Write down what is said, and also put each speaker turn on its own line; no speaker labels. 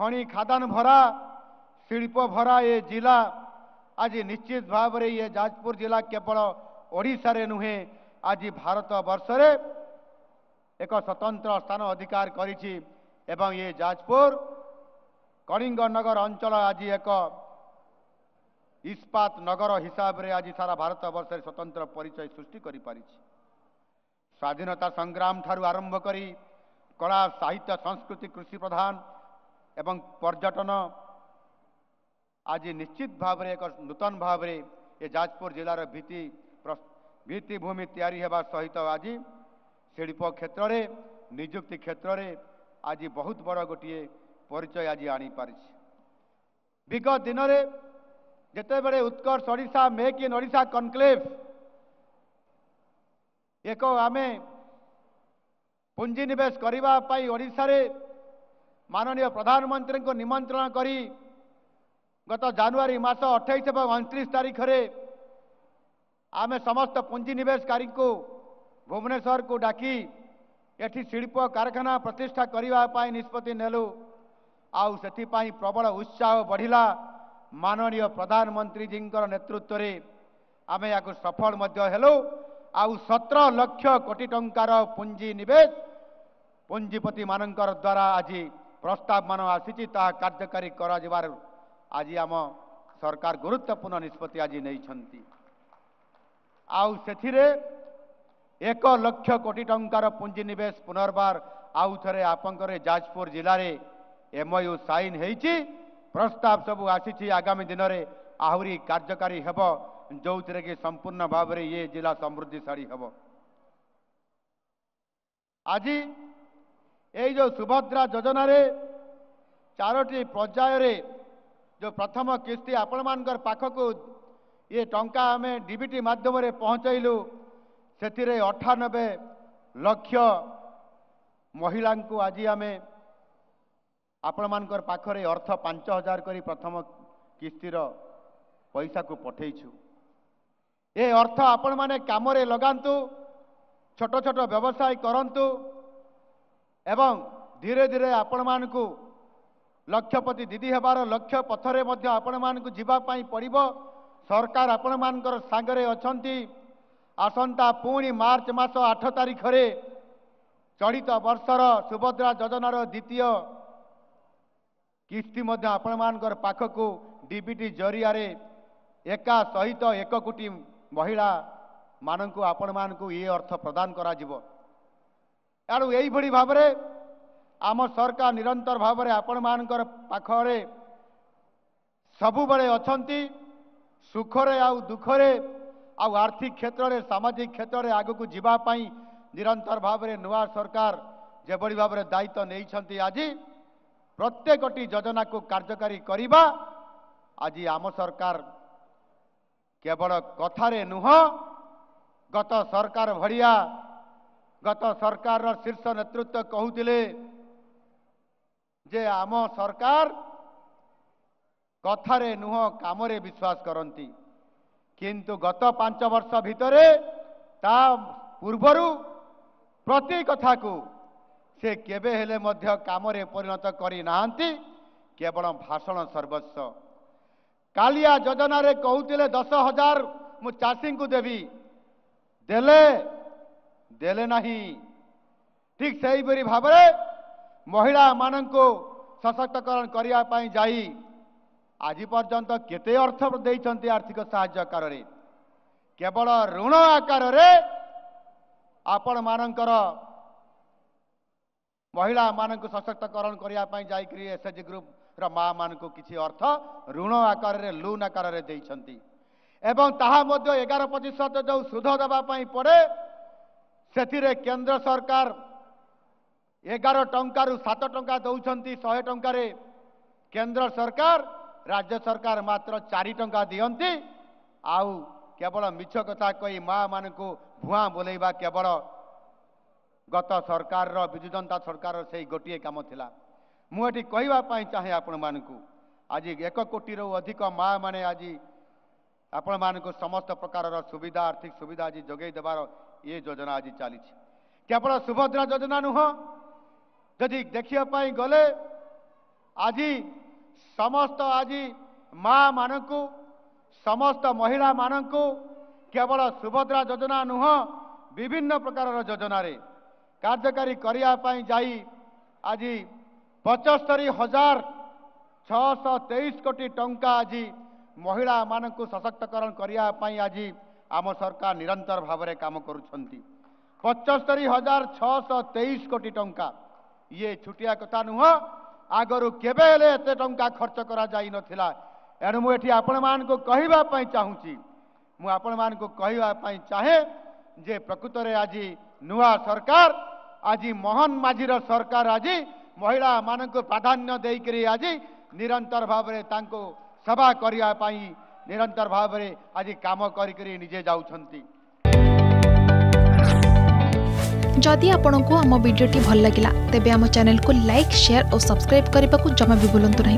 खଣି खादान भरा शिल्प भरा ये जिला आज निश्चित भाव में ये जाजपुर जिला केवल ओडिशा रे नुहे आज भारत वर्ष रे एक स्वतंत्र स्थान अधिकार करिछि एवं ये जाजपुर कलिंग नगर अंचल आज एक इस्पात नगर हिसाब से आज सारा भारत वर्ष रे स्वतंत्र परिचय सृष्टि करि पारिछि। स्वाधीनता संग्राम ठारू आरंभ करी कला साहित्य संस्कृति कृषि प्रधान एवं पर्यटन आज निश्चित भाव में एक नूतन भाव में ये जाजपुर जिलार भित्तिभूमि तैयारी हेबा सहित आज शिल्प क्षेत्र में निजुक्ति क्षेत्र में आज बहुत बड़ गोटे परिचय आज आनी पारिछि। विगत दिन में जितेबले Utkarsh Odisha make in Odisha conclave एक आमे पुंजीनिवेश करने ओडिशा रे माननीय प्रधानमंत्री को निमंत्रण करी गत जनवरी मास 28 और 29 तारीख रे आमे समस्त पुंजीनिवेशकारी को भुवनेश्वर को डाकी एठी शिल्प कारखाना प्रतिष्ठा करने निष्पत्ति नेलु। आउ से प्रबल उत्साह बढ़िला। माननीय प्रधानमंत्री जी नेतृत्व रे आमे याकु सफल मध्य हेलु। आउ 17 लाख कोटी टंकार पुंजी निवेश पुंजीपति मानकर द्वारा आज प्रस्ताव मान आसी कार्यकारी करा जिबार आज आम सरकार गुरुत्वपूर्ण निष्पत्ति आज नहीं। आउ सेथिरे 1 लाख कोटी टंकार पुंजी निवेश पुनर्बार आउ थरे आपंकर जाजपुर जिले में MOU साइन होईची। प्रस्ताव सब आसी आगामी दिन में आहुरी कार्यकारी हेब जो थे कि संपूर्ण भाव में ये जिला समृद्धिशाली हेब। आज ये जो सुभद्रा योजना रे 4टी पर्याय रे जो प्रथम किस्ती आपण मानकर पाखक ये टंका आमे डीबीटी माध्यम रे पहुंचाइलु। से 98 लाख महिला को आज आमे आपण मानकर पाखरे अर्थ 5000 करी प्रथम किस्तीर पैसा को पठेइछु। ये अर्थ आपण माने काम रे लगांतु, छोट छोट व्यवसाय करंतु एवं धीरे धीरे आपण मान को लक्षपति दीदी हेबार लक्ष्य पथरे मध्य आपण मान को जीवा पाई पड़िबो। सरकार आपण मानकर सांगरे अछंती। आसंता पुणी मार्च मास 8 तारीख रे चलित वर्षर सुभद्रा योजनार द्वितीय किस्ती मध्य आपण मानकर पाखकु डीबीटी जरिया रे एका सहित 1 कोटी महिला मानकु आपण मानकु ये अर्थ प्रदान करा जिवो। यार यही भली भाव में आम सरकार निरंतर भाव में आपण मानकर पाखरे सबु बड़े अछंती। सुखरे आउ दुखरे आउ आर्थिक क्षेत्र में सामाजिक क्षेत्र में आगु को जीवा पाई निरंतर भाव में नुआ सरकार जेबड़ी भाव में दायित्व नहीं। आज प्रत्येकटी योजना को कार्यकारी करिबा आज आम सरकार केवल कथारे नुह गत सरकार भड़िया गत सरकार शीर्ष नेतृत्व कहूतिले जे आम सरकार कथारे नुह कामरे विश्वास करती। किंतु गत 5 वर्ष भितरे ता पूर्वरु प्रति कथा को से केबे हेले मध्य कामरे परिणत करी नाहंती, केवल भाषण सर्वस्व। कालिया योजना रे कहूतिले 10,000 मु चाषी को देवी देले देले नहीं। ठीक सही बरी भाव में महिला मानन को सशक्तकरण करिया पाई जाई आज पर्यंत केते अर्थ देइछंती आर्थिक सहाय्य आकार रे केवल ऋण आकार रे आपण मानकर महिला मानक सशक्तकरण करिया पाई जाई करी एसएचजी ग्रुप रा मां मान को किछि अर्थ ऋण आकार रे लोन आकार रे देइछंती एवं ताहा मध्य 11% जो सुध दबा पाई पड़े सेथिरे केंद्र सरकार 11 टंका रु 7 टंका दौरान 100 टंका रे केंद्र सरकार राज्य सरकार मात्र 4 टंका दियंती। आउ केवल मिछ कथा कही मां मान को भुआ बोलेबा केवल गत सरकार विजु जनता सरकार से गोटे काम थिला। मुझे कहवाई चाहे आपण मानकु आज 1 कोटी अधिक माँ माने आज आपण मानकु समस्त प्रकार सुविधा आर्थिक सुविधा आज जोगई देवार ये योजना आज चली। केवल सुभद्रा योजना नुह जदि देखिया गले आज समस्त आज माँ मानकु समस्त महिला मानकु केवल सुभद्रा योजना नुह विभिन्न प्रकार योजना रे कार्यकारी करने जाई आज 75,623 कोटी टंका आज महिला मानकु सशक्तकरण करने आज आम सरकार निरंतर भाव में काम करुछंती 75,623 कोटी टंका ये छुटिया कथा नुह आगरू केबे एते टंका खर्च करा जाई नथिला एणु मुझे आपण मान को कहवाई चाहूँगी चाहे जे प्रकृत रे आज नुआ सरकार आज मोहन माझीर सरकार आज महिला मान को प्राधान्य देकरी आज निरंतर भाव में सेवा करने निरंतर भाव में आज काम करी निजे जाउछंती।
जदि आपंक आम भिडी भल लगा तेब आम चैनल को लाइक शेयर और सब्सक्राइब करने को जमा भी भूलु नहीं।